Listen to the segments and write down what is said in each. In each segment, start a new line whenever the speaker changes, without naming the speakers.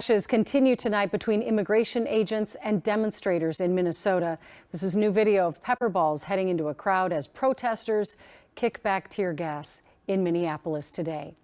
Clashes continue tonight between immigration agents and demonstrators in Minnesota. This is new video of pepper balls heading into a crowd as protesters kick back tear gas in Minneapolis today.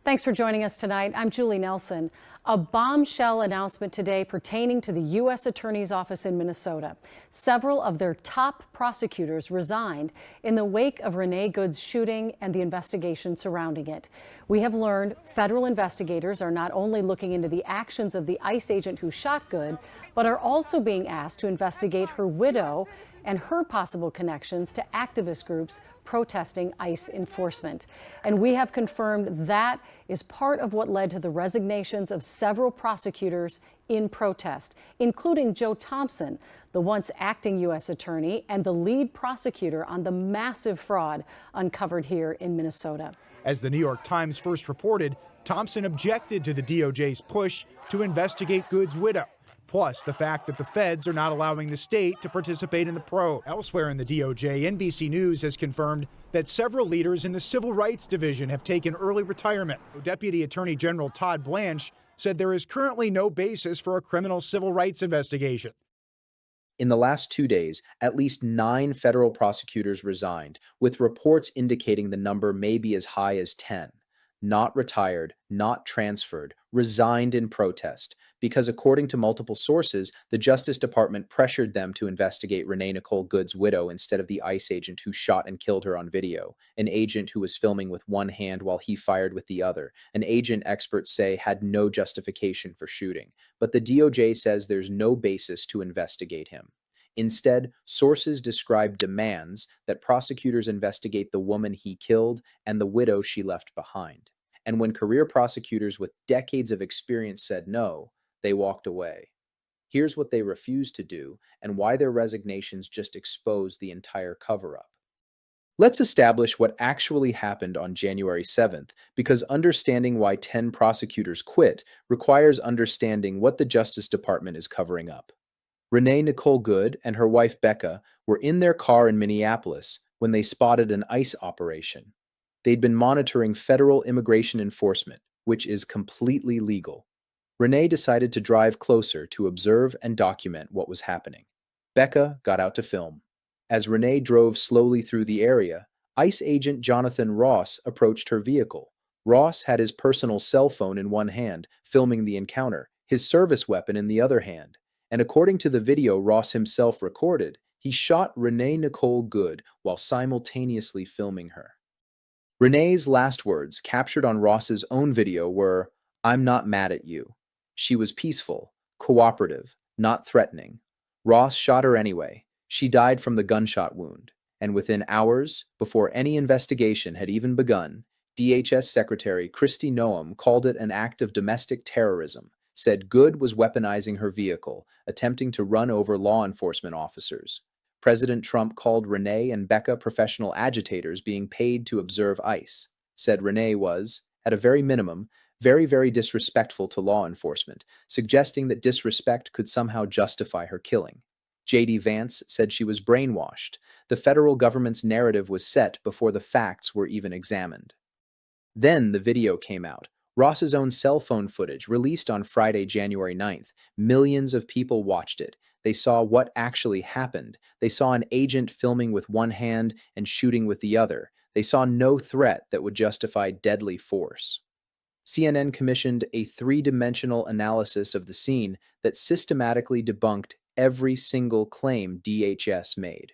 Thanks for joining us tonight. I'm Julie Nelson. A bombshell announcement today pertaining to the U.S. Attorney's Office in Minnesota. Several of their top prosecutors resigned in the wake of Renee Good's shooting and the investigation surrounding it. We have learned federal investigators are not only looking into the actions of the ICE agent who shot Good, but are also being asked to investigate her widow and her possible connections to activist groups protesting ICE enforcement. And we have confirmed that is part of what led to the resignations of several prosecutors in protest, including Joe Thompson, the once acting U.S. attorney and the lead prosecutor on the massive fraud uncovered here in Minnesota.
As the New York Times first reported, Thompson objected to the DOJ's push to investigate Good's widow. Plus, the fact that the feds are not allowing the state to participate in the probe. Elsewhere in the DOJ, NBC News has confirmed that several leaders in the Civil Rights Division have taken early retirement. Deputy Attorney General Todd Blanche said there is currently no basis for a criminal civil rights investigation.
In the last 2 days, at least 9 federal prosecutors resigned, with reports indicating the number may be as high as 10. Not retired, not transferred, resigned in protest, because according to multiple sources, the Justice Department pressured them to investigate Renee Nicole Good's widow instead of the ICE agent who shot and killed her on video, an agent who was filming with one hand while he fired with the other, an agent experts say had no justification for shooting. But the DOJ says there's no basis to investigate him. Instead, sources describe demands that prosecutors investigate the woman he killed and the widow she left behind. And when career prosecutors with decades of experience said no, they walked away. Here's what they refused to do and why their resignations just exposed the entire cover-up. Let's establish what actually happened on January 7th, because understanding why 10 prosecutors quit requires understanding what the Justice Department is covering up. Renee Nicole Good and her wife Becca were in their car in Minneapolis when they spotted an ICE operation. They'd been monitoring federal immigration enforcement, which is completely legal. Renee decided to drive closer to observe and document what was happening. Becca got out to film. As Renee drove slowly through the area, ICE agent Jonathan Ross approached her vehicle. Ross had his personal cell phone in one hand, filming the encounter, his service weapon in the other hand. And according to the video Ross himself recorded, he shot Renee Nicole Good while simultaneously filming her. Renee's last words, captured on Ross's own video, were, "I'm not mad at you." She was peaceful, cooperative, not threatening. Ross shot her anyway. She died from the gunshot wound. And within hours, before any investigation had even begun, DHS Secretary Kristi Noem called it an act of domestic terrorism, said Good was weaponizing her vehicle, attempting to run over law enforcement officers. President Trump called Renee and Becca professional agitators being paid to observe ICE, said Renee was, at a very minimum, very, very disrespectful to law enforcement, suggesting that disrespect could somehow justify her killing. J.D. Vance said she was brainwashed. The federal government's narrative was set before the facts were even examined. Then the video came out. Ross's own cell phone footage, released on Friday, January 9th. Millions of people watched it. They saw what actually happened. They saw an agent filming with one hand and shooting with the other. They saw no threat that would justify deadly force. CNN commissioned a 3-dimensional analysis of the scene that systematically debunked every single claim DHS made.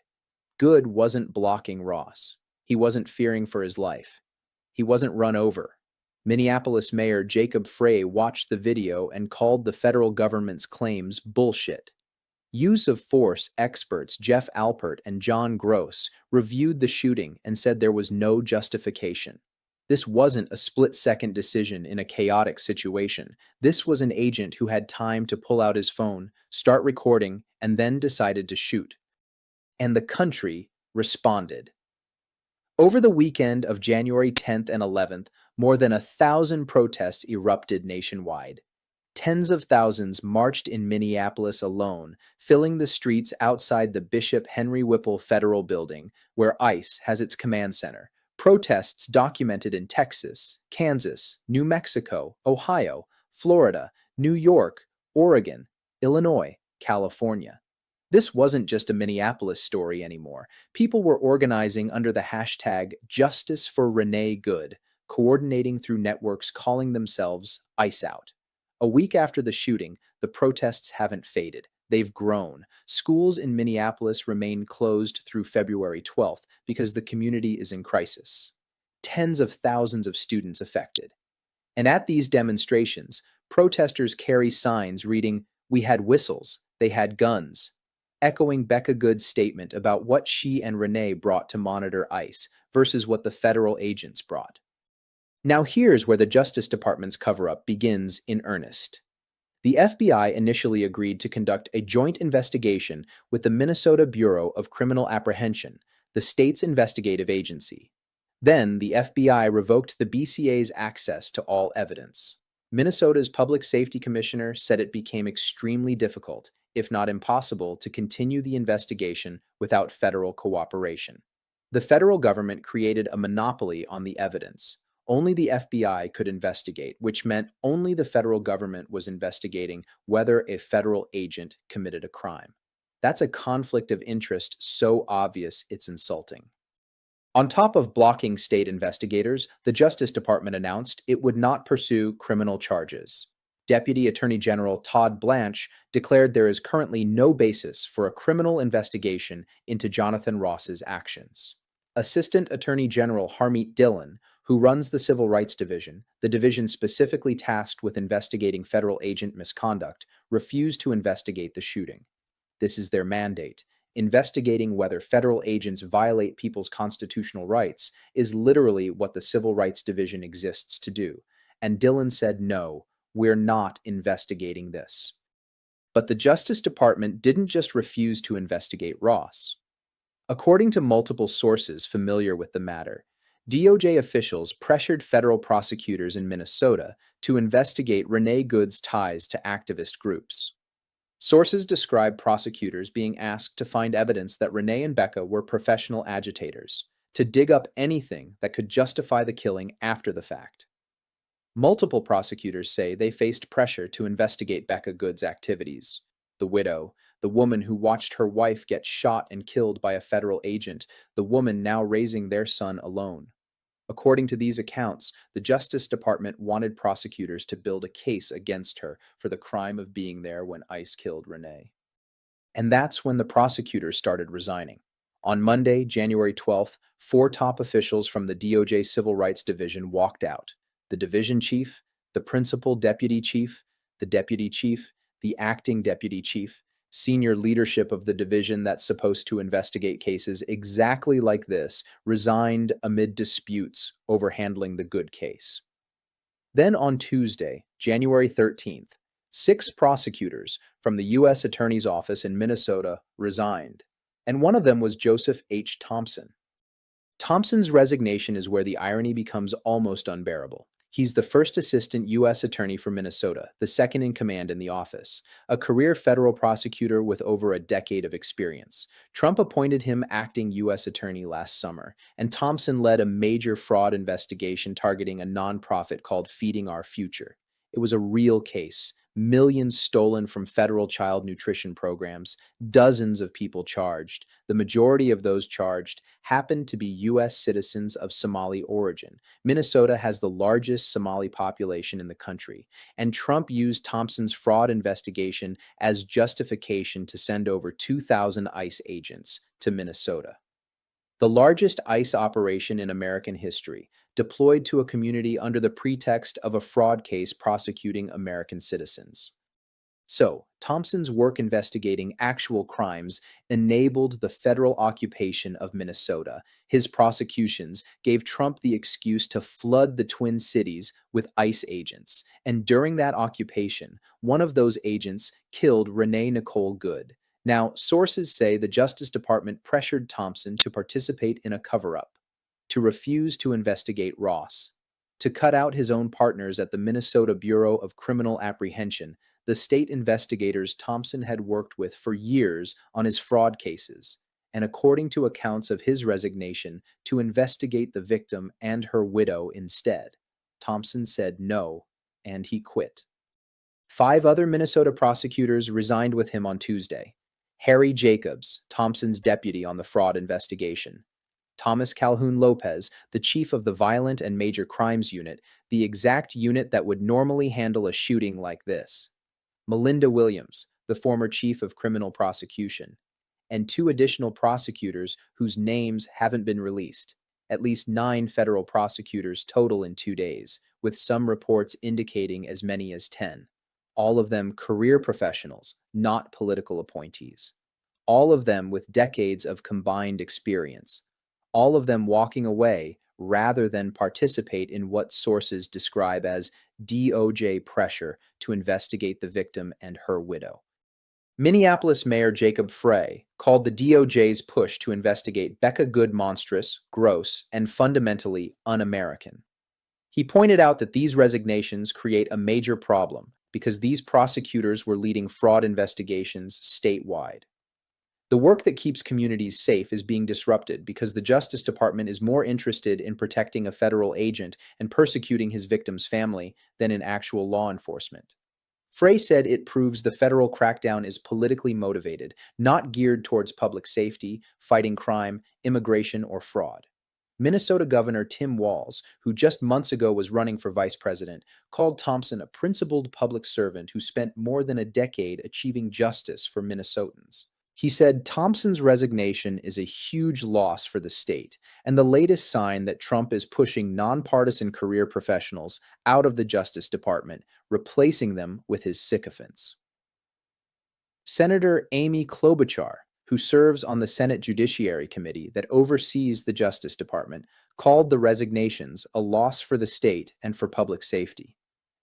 Good wasn't blocking Ross. He wasn't fearing for his life. He wasn't run over. Minneapolis Mayor Jacob Frey watched the video and called the federal government's claims bullshit. Use of force experts Jeff Alpert and John Gross reviewed the shooting and said there was no justification. This wasn't a split-second decision in a chaotic situation. This was an agent who had time to pull out his phone, start recording, and then decided to shoot. And the country responded. Over the weekend of January 10th and 11th, more than 1,000 protests erupted nationwide. Tens of thousands marched in Minneapolis alone, filling the streets outside the Bishop Henry Whipple Federal Building, where ICE has its command center. Protests documented in Texas, Kansas, New Mexico, Ohio, Florida, New York, Oregon, Illinois, California. This wasn't just a Minneapolis story anymore. People were organizing under the hashtag Justice for Renee Good, coordinating through networks calling themselves Ice Out. A week after the shooting, the protests haven't faded. They've grown. Schools in Minneapolis remain closed through February 12th because the community is in crisis. Tens of thousands of students affected. And at these demonstrations, protesters carry signs reading, "We had whistles, they had guns," echoing Becca Good's statement about what she and Renee brought to monitor ICE versus what the federal agents brought. Now here's where the Justice Department's cover-up begins in earnest. The FBI initially agreed to conduct a joint investigation with the Minnesota Bureau of Criminal Apprehension, the state's investigative agency. Then, the FBI revoked the BCA's access to all evidence. Minnesota's public safety commissioner said it became extremely difficult, if not impossible, to continue the investigation without federal cooperation. The federal government created a monopoly on the evidence. Only the FBI could investigate, which meant only the federal government was investigating whether a federal agent committed a crime. That's a conflict of interest so obvious it's insulting. On top of blocking state investigators, the Justice Department announced it would not pursue criminal charges. Deputy Attorney General Todd Blanche declared there is currently no basis for a criminal investigation into Jonathan Ross's actions. Assistant Attorney General Harmeet Dillon, who runs the Civil Rights Division, the division specifically tasked with investigating federal agent misconduct, refused to investigate the shooting. This is their mandate. Investigating whether federal agents violate people's constitutional rights is literally what the Civil Rights Division exists to do. And Dillon said, no, we're not investigating this. But the Justice Department didn't just refuse to investigate Ross. According to multiple sources familiar with the matter, DOJ officials pressured federal prosecutors in Minnesota to investigate Renee Good's ties to activist groups. Sources describe prosecutors being asked to find evidence that Renee and Becca were professional agitators, to dig up anything that could justify the killing after the fact. Multiple prosecutors say they faced pressure to investigate Becca Good's activities. The widow, the woman who watched her wife get shot and killed by a federal agent, the woman now raising their son alone. According to these accounts, the Justice Department wanted prosecutors to build a case against her for the crime of being there when ICE killed Renee. And that's when the prosecutors started resigning. On Monday, January 12th, 4 top officials from the DOJ Civil Rights Division walked out: the division chief, the principal deputy chief, the acting deputy chief, senior leadership of the division that's supposed to investigate cases exactly like this, resigned amid disputes over handling the Good case. Then on Tuesday, January 13th, 6 prosecutors from the U.S. Attorney's Office in Minnesota resigned, and one of them was Joseph H. Thompson. Thompson's resignation is where the irony becomes almost unbearable. He's the first assistant U.S. attorney for Minnesota, the second in command in the office, a career federal prosecutor with over a decade of experience. Trump appointed him acting U.S. attorney last summer, and Thompson led a major fraud investigation targeting a nonprofit called Feeding Our Future. It was a real case. Millions stolen from federal child nutrition programs, dozens of people charged. The majority of those charged happened to be U.S. citizens of Somali origin. Minnesota has the largest Somali population in the country, and Trump used Thompson's fraud investigation as justification to send over 2,000 ICE agents to Minnesota. The largest ICE operation in American history, deployed to a community under the pretext of a fraud case prosecuting American citizens. So, Thompson's work investigating actual crimes enabled the federal occupation of Minnesota. His prosecutions gave Trump the excuse to flood the Twin Cities with ICE agents. And during that occupation, one of those agents killed Renee Nicole Good. Now, sources say the Justice Department pressured Thompson to participate in a cover-up, to refuse to investigate Ross, to cut out his own partners at the Minnesota Bureau of Criminal Apprehension, the state investigators Thompson had worked with for years on his fraud cases, and according to accounts of his resignation, to investigate the victim and her widow instead. Thompson said no, and he quit. 5 other Minnesota prosecutors resigned with him on Tuesday. Harry Jacobs, Thompson's deputy on the fraud investigation. Thomas Calhoun Lopez, the chief of the Violent and Major Crimes Unit, the exact unit that would normally handle a shooting like this. Melinda Williams, the former chief of criminal prosecution. And 2 additional prosecutors whose names haven't been released. At least 9 federal prosecutors total in 2 days, with some reports indicating as many as 10. All of them career professionals, not political appointees. All of them with decades of combined experience. All of them walking away rather than participate in what sources describe as DOJ pressure to investigate the victim and her widow. Minneapolis Mayor Jacob Frey called the DOJ's push to investigate Becca Good monstrous, gross, and fundamentally un-American. He pointed out that these resignations create a major problem because these prosecutors were leading fraud investigations statewide. The work that keeps communities safe is being disrupted because the Justice Department is more interested in protecting a federal agent and persecuting his victim's family than in actual law enforcement. Frey said it proves the federal crackdown is politically motivated, not geared towards public safety, fighting crime, immigration, or fraud. Minnesota Governor Tim Walz, who just months ago was running for vice president, called Thompson a principled public servant who spent more than a decade achieving justice for Minnesotans. He said Thompson's resignation is a huge loss for the state and the latest sign that Trump is pushing nonpartisan career professionals out of the Justice Department, replacing them with his sycophants. Senator Amy Klobuchar, who serves on the Senate Judiciary Committee that oversees the Justice Department, called the resignations a loss for the state and for public safety.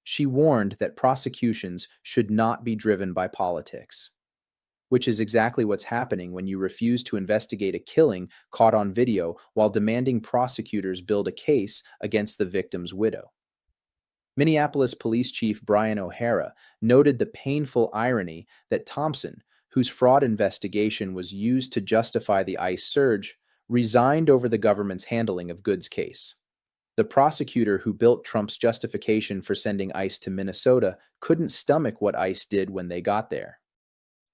She warned that prosecutions should not be driven by politics, which is exactly what's happening when you refuse to investigate a killing caught on video while demanding prosecutors build a case against the victim's widow. Minneapolis Police Chief Brian O'Hara noted the painful irony that Thompson, whose fraud investigation was used to justify the ICE surge, resigned over the government's handling of Good's case. The prosecutor who built Trump's justification for sending ICE to Minnesota couldn't stomach what ICE did when they got there.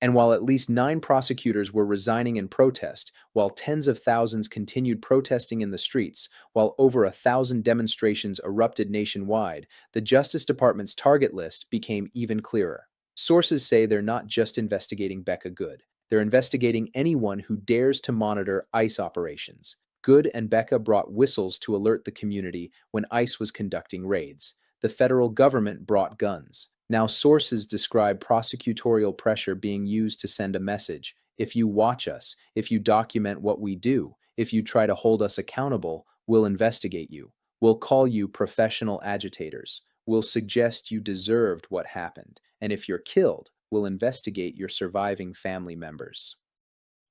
And while at least 9 prosecutors were resigning in protest, while tens of thousands continued protesting in the streets, while over 1,000 demonstrations erupted nationwide, the Justice Department's target list became even clearer. Sources say they're not just investigating Becca Good. They're investigating anyone who dares to monitor ICE operations. Good and Becca brought whistles to alert the community when ICE was conducting raids. The federal government brought guns. Now, sources describe prosecutorial pressure being used to send a message. If you watch us, if you document what we do, if you try to hold us accountable, we'll investigate you. We'll call you professional agitators. We'll suggest you deserved what happened. And if you're killed, we'll investigate your surviving family members.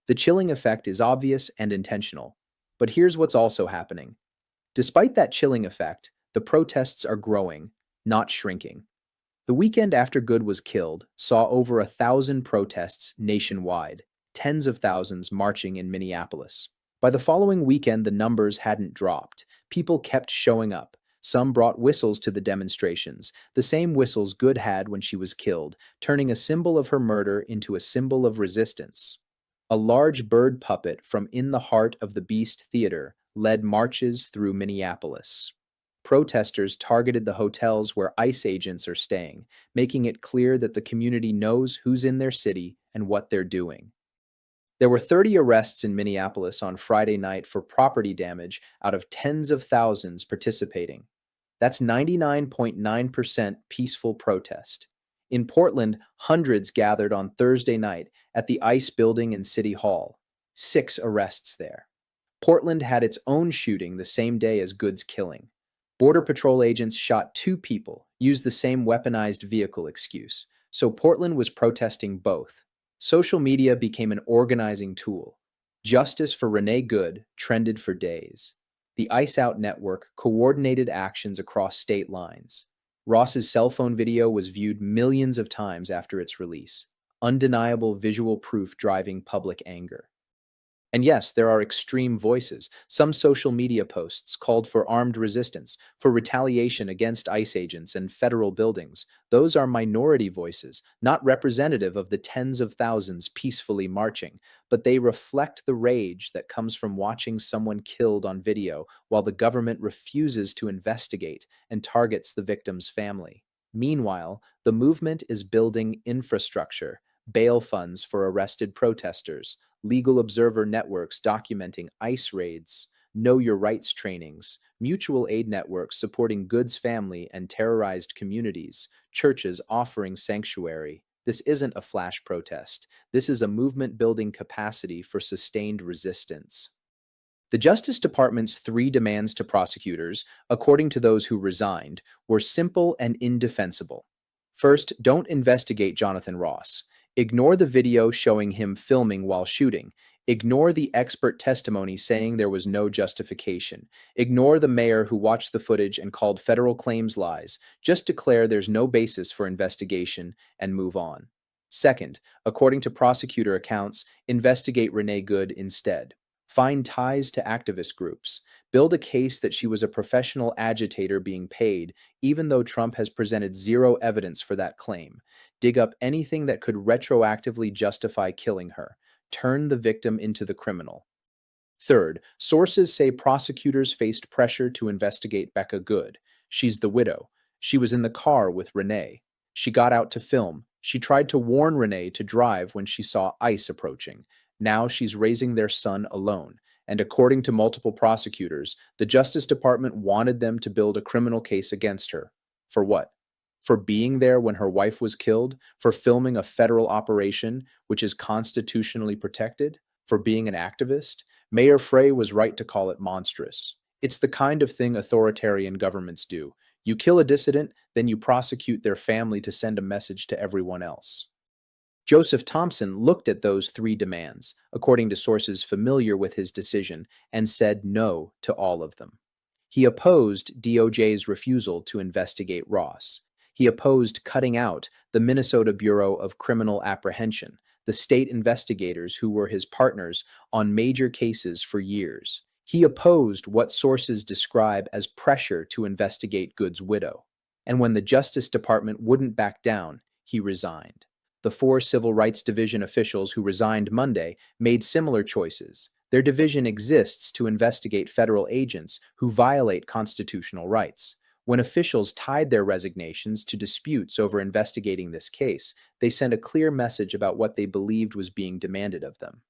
The chilling effect is obvious and intentional. But here's what's also happening. Despite that chilling effect, the protests are growing, not shrinking. The weekend after Good was killed saw over 1,000 protests nationwide, tens of thousands marching in Minneapolis. By the following weekend, the numbers hadn't dropped. People kept showing up. Some brought whistles to the demonstrations, the same whistles Good had when she was killed, turning a symbol of her murder into a symbol of resistance. A large bird puppet from In the Heart of the Beast Theater led marches through Minneapolis. Protesters targeted the hotels where ICE agents are staying, making it clear that the community knows who's in their city and what they're doing. There were 30 arrests in Minneapolis on Friday night for property damage out of tens of thousands participating. That's 99.9% peaceful protest. In Portland, hundreds gathered on Thursday night at the ICE building in City Hall. 6 arrests there. Portland had its own shooting the same day as Good's killing. Border Patrol agents shot 2 people, used the same weaponized vehicle excuse. So Portland was protesting both. Social media became an organizing tool. Justice for Renee Good trended for days. The ICE Out network coordinated actions across state lines. Ross's cell phone video was viewed millions of times after its release. Undeniable visual proof driving public anger. And yes, there are extreme voices. Some social media posts called for armed resistance, for retaliation against ICE agents and federal buildings. Those are minority voices, not representative of the tens of thousands peacefully marching, but they reflect the rage that comes from watching someone killed on video while the government refuses to investigate and targets the victim's family. Meanwhile, the movement is building infrastructure, bail funds for arrested protesters, legal observer networks documenting ICE raids, know your rights trainings, mutual aid networks supporting Good's family and terrorized communities, churches offering sanctuary. This isn't a flash protest. This is a movement building capacity for sustained resistance. The Justice Department's three demands to prosecutors, according to those who resigned, were simple and indefensible. First, don't investigate Jonathan Ross. Ignore the video showing him filming while shooting. Ignore the expert testimony saying there was no justification. Ignore the mayor who watched the footage and called federal claims lies. Just declare there's no basis for investigation and move on. Second, according to prosecutor accounts, investigate Renee Good instead. Find ties to activist groups. Build a case that she was a professional agitator being paid, even though Trump has presented zero evidence for that claim. Dig up anything that could retroactively justify killing her. Turn the victim into the criminal. Third, sources say prosecutors faced pressure to investigate Becca Good. She's the widow. She was in the car with Renee. She got out to film. She tried to warn Renee to drive when she saw ICE approaching. Now she's raising their son alone. And according to multiple prosecutors, the Justice Department wanted them to build a criminal case against her. For what? For being there when her wife was killed? For filming a federal operation, which is constitutionally protected? For being an activist? Mayor Frey was right to call it monstrous. It's the kind of thing authoritarian governments do. You kill a dissident, then you prosecute their family to send a message to everyone else. Joseph Thompson looked at those three demands, according to sources familiar with his decision, and said no to all of them. He opposed DOJ's refusal to investigate Ross. He opposed cutting out the Minnesota Bureau of Criminal Apprehension, the state investigators who were his partners on major cases for years. He opposed what sources describe as pressure to investigate Good's widow. And when the Justice Department wouldn't back down, he resigned. The four Civil Rights Division officials who resigned Monday made similar choices. Their division exists to investigate federal agents who violate constitutional rights. When officials tied their resignations to disputes over investigating this case, they sent a clear message about what they believed was being demanded of them.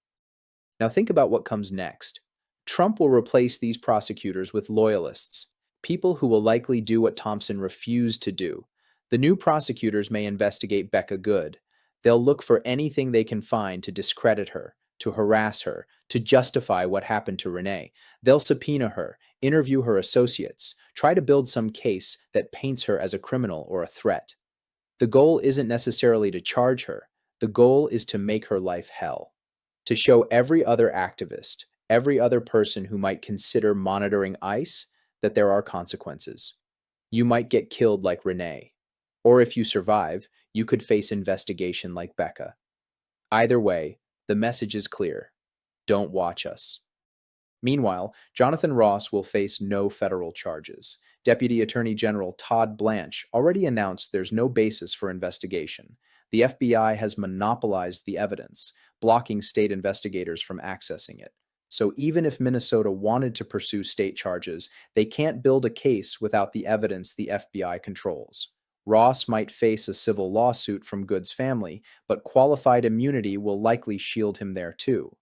Now think about what comes next. Trump will replace these prosecutors with loyalists, people who will likely do what Thompson refused to do. The new prosecutors may investigate Becca Good. They'll look for anything they can find to discredit her, to harass her, to justify what happened to Renee. They'll subpoena her, interview her associates, try to build some case that paints her as a criminal or a threat. The goal isn't necessarily to charge her. The goal is to make her life hell. To show every other activist, every other person who might consider monitoring ICE, that there are consequences. You might get killed like Renee. Or if you survive, you could face investigation like Becca. Either way, the message is clear. Don't watch us. Meanwhile, Jonathan Ross will face no federal charges. Deputy Attorney General Todd Blanche already announced there's no basis for investigation. The FBI has monopolized the evidence, blocking state investigators from accessing it. So even if Minnesota wanted to pursue state charges, they can't build a case without the evidence the FBI controls. Ross might face a civil lawsuit from Good's family, but qualified immunity will likely shield him there too.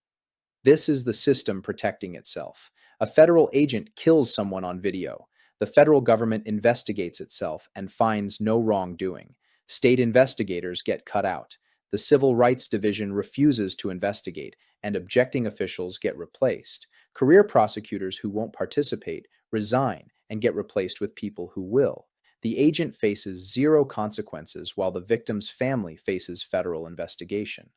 This is the system protecting itself. A federal agent kills someone on video. The federal government investigates itself and finds no wrongdoing. State investigators get cut out. The Civil Rights Division refuses to investigate, and objecting officials get replaced. Career prosecutors who won't participate resign and get replaced with people who will. The agent faces zero consequences while the victim's family faces federal investigation.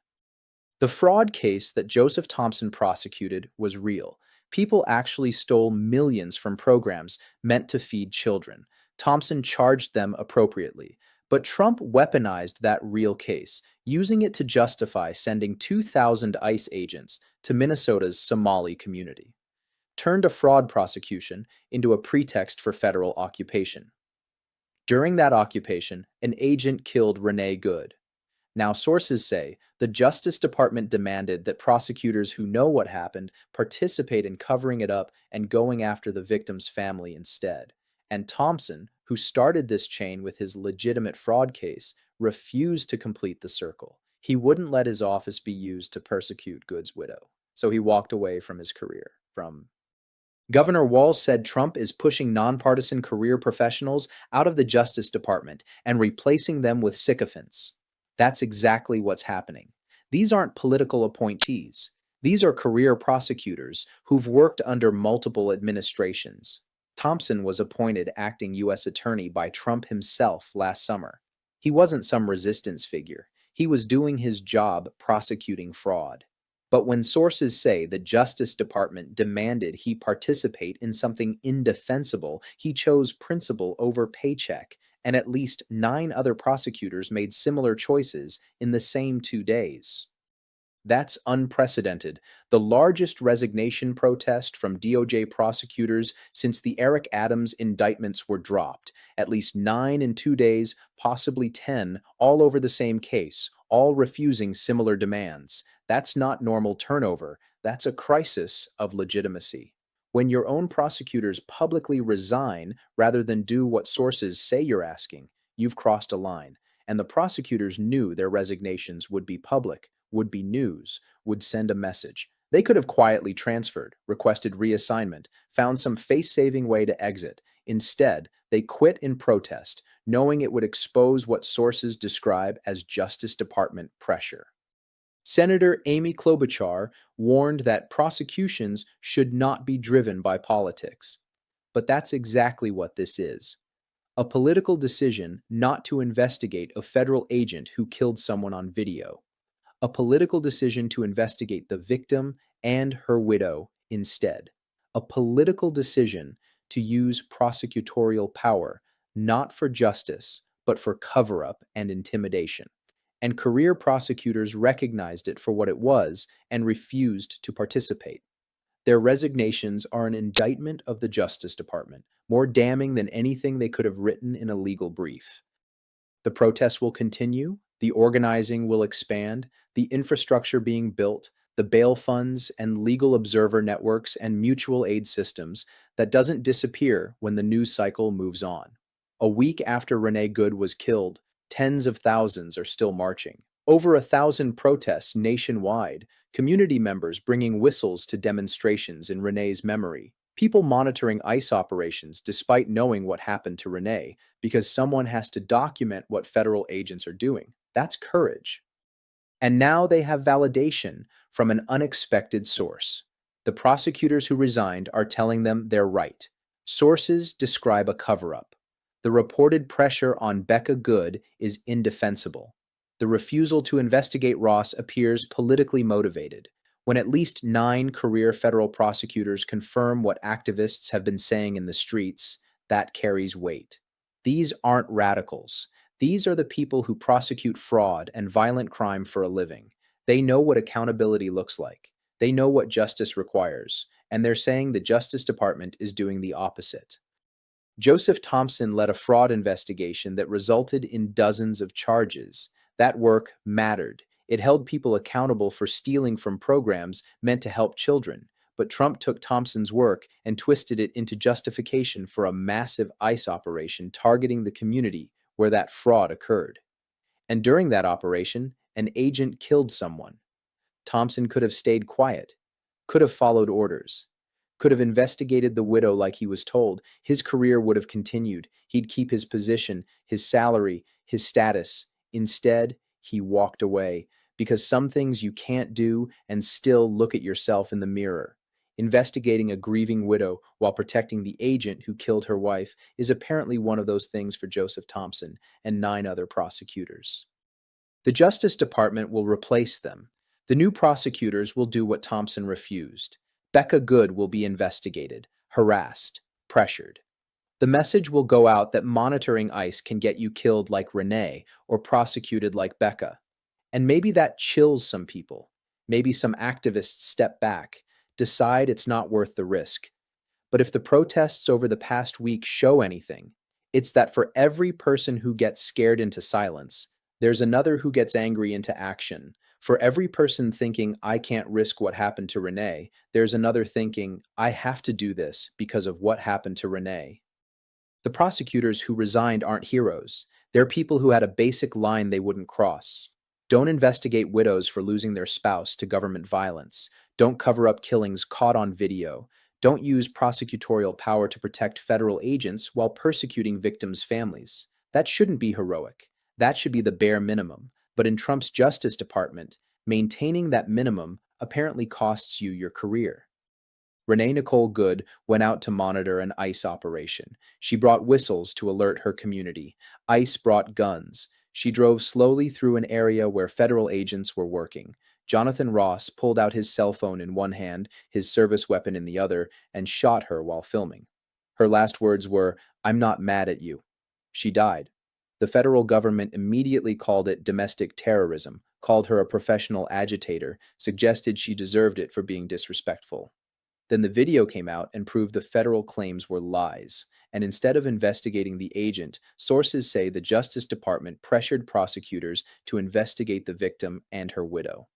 The fraud case that Joseph Thompson prosecuted was real. People actually stole millions from programs meant to feed children. Thompson charged them appropriately. But Trump weaponized that real case, using it to justify sending 2,000 ICE agents to Minnesota's Somali community. Turned a fraud prosecution into a pretext for federal occupation. During that occupation, an agent killed Renee Good. Now, sources say the Justice Department demanded that prosecutors who know what happened participate in covering it up and going after the victim's family instead. And Thompson, who started this chain with his legitimate fraud case, refused to complete the circle. He wouldn't let his office be used to persecute Good's widow, so he walked away from his career. Governor Walz said Trump is pushing nonpartisan career professionals out of the Justice Department and replacing them with sycophants. That's exactly what's happening. These aren't political appointees. These are career prosecutors who've worked under multiple administrations. Thompson was appointed acting U.S. attorney by Trump himself last summer. He wasn't some resistance figure. He was doing his job prosecuting fraud. But when sources say the Justice Department demanded he participate in something indefensible, he chose principle over paycheck, and at least 9 other prosecutors made similar choices in the same 2 days. That's unprecedented, the largest resignation protest from DOJ prosecutors since the Eric Adams indictments were dropped. At least 9 in 2 days, possibly 10, all over the same case, all refusing similar demands. That's not normal turnover. That's a crisis of legitimacy. When your own prosecutors publicly resign rather than do what sources say you're asking, you've crossed a line. And the prosecutors knew their resignations would be public, would be news, would send a message. They could have quietly transferred, requested reassignment, found some face-saving way to exit. Instead, they quit in protest, knowing it would expose what sources describe as Justice Department pressure. Senator Amy Klobuchar warned that prosecutions should not be driven by politics. But that's exactly what this is. A political decision not to investigate a federal agent who killed someone on video. A political decision to investigate the victim and her widow instead. A political decision to use prosecutorial power, not for justice, but for cover-up and intimidation. And career prosecutors recognized it for what it was and refused to participate. Their resignations are an indictment of the Justice Department, more damning than anything they could have written in a legal brief. The protests will continue, the organizing will expand, the infrastructure being built, the bail funds and legal observer networks and mutual aid systems that doesn't disappear when the news cycle moves on. A week after Renee Good was killed, tens of thousands are still marching. Over 1,000 protests nationwide, community members bringing whistles to demonstrations in Renee's memory, people monitoring ICE operations despite knowing what happened to Renee because someone has to document what federal agents are doing. That's courage. And now they have validation from an unexpected source. The prosecutors who resigned are telling them they're right. Sources describe a cover-up. The reported pressure on Becca Good is indefensible. The refusal to investigate Ross appears politically motivated. When at least 9 career federal prosecutors confirm what activists have been saying in the streets, that carries weight. These aren't radicals. These are the people who prosecute fraud and violent crime for a living. They know what accountability looks like. They know what justice requires, and they're saying the Justice Department is doing the opposite. Joseph Thompson led a fraud investigation that resulted in dozens of charges. That work mattered. It held people accountable for stealing from programs meant to help children. But Trump took Thompson's work and twisted it into justification for a massive ICE operation targeting the community where that fraud occurred. And during that operation, an agent killed someone. Thompson could have stayed quiet, could have followed orders, could have investigated the widow like he was told. His career would have continued. He'd keep his position, his salary, his status. Instead, he walked away because some things you can't do and still look at yourself in the mirror. Investigating a grieving widow while protecting the agent who killed her wife is apparently one of those things for Joseph Thompson and 9 other prosecutors. The Justice Department will replace them. The new prosecutors will do what Thompson refused. Becca Good will be investigated, harassed, pressured. The message will go out that monitoring ICE can get you killed like Renee or prosecuted like Becca. And maybe that chills some people. Maybe some activists step back, decide it's not worth the risk. But if the protests over the past week show anything, it's that for every person who gets scared into silence, there's another who gets angry into action. For every person thinking, I can't risk what happened to Renee, there's another thinking, I have to do this because of what happened to Renee. The prosecutors who resigned aren't heroes. They're people who had a basic line they wouldn't cross. Don't investigate widows for losing their spouse to government violence. Don't cover up killings caught on video. Don't use prosecutorial power to protect federal agents while persecuting victims' families. That shouldn't be heroic. That should be the bare minimum. But in Trump's Justice Department, maintaining that minimum apparently costs you your career. Renee Good went out to monitor an ICE operation. She brought whistles to alert her community. ICE brought guns. She drove slowly through an area where federal agents were working. Jonathan Ross pulled out his cell phone in one hand, his service weapon in the other, and shot her while filming. Her last words were, "I'm not mad at you." She died. The federal government immediately called it domestic terrorism, called her a professional agitator, suggested she deserved it for being disrespectful. Then the video came out and proved the federal claims were lies. And instead of investigating the agent, sources say the Justice Department pressured prosecutors to investigate the victim and her widow.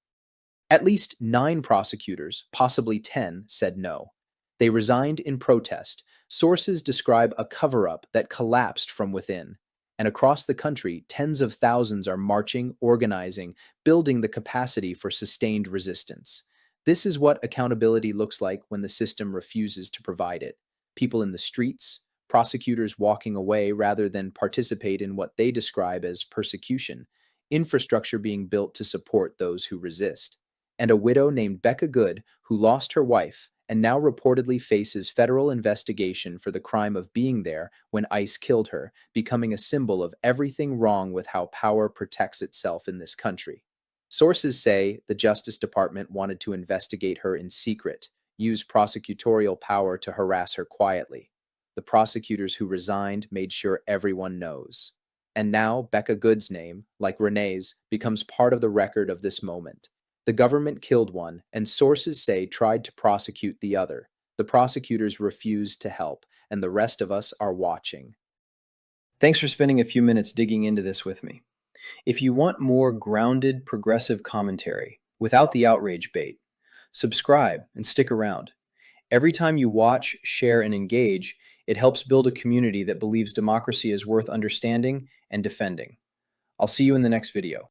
At least 9 prosecutors, possibly 10, said no. They resigned in protest. Sources describe a cover-up that collapsed from within. And across the country, tens of thousands are marching, organizing, building the capacity for sustained resistance. This is what accountability looks like when the system refuses to provide it. People in the streets, prosecutors walking away rather than participate in what they describe as persecution, infrastructure being built to support those who resist, and a widow named Becca Good who lost her wife and now reportedly faces federal investigation for the crime of being there when ICE killed her, becoming a symbol of everything wrong with how power protects itself in this country. Sources say the Justice Department wanted to investigate her in secret, use prosecutorial power to harass her quietly. The prosecutors who resigned made sure everyone knows. And now Becca Good's name, like Renee's, becomes part of the record of this moment. The government killed one, and sources say tried to prosecute the other. The prosecutors refused to help, and the rest of us are watching.
Thanks for spending a few minutes digging into this with me. If you want more grounded, progressive commentary without the outrage bait, subscribe and stick around. Every time you watch, share, and engage, it helps build a community that believes democracy is worth understanding and defending. I'll see you in the next video.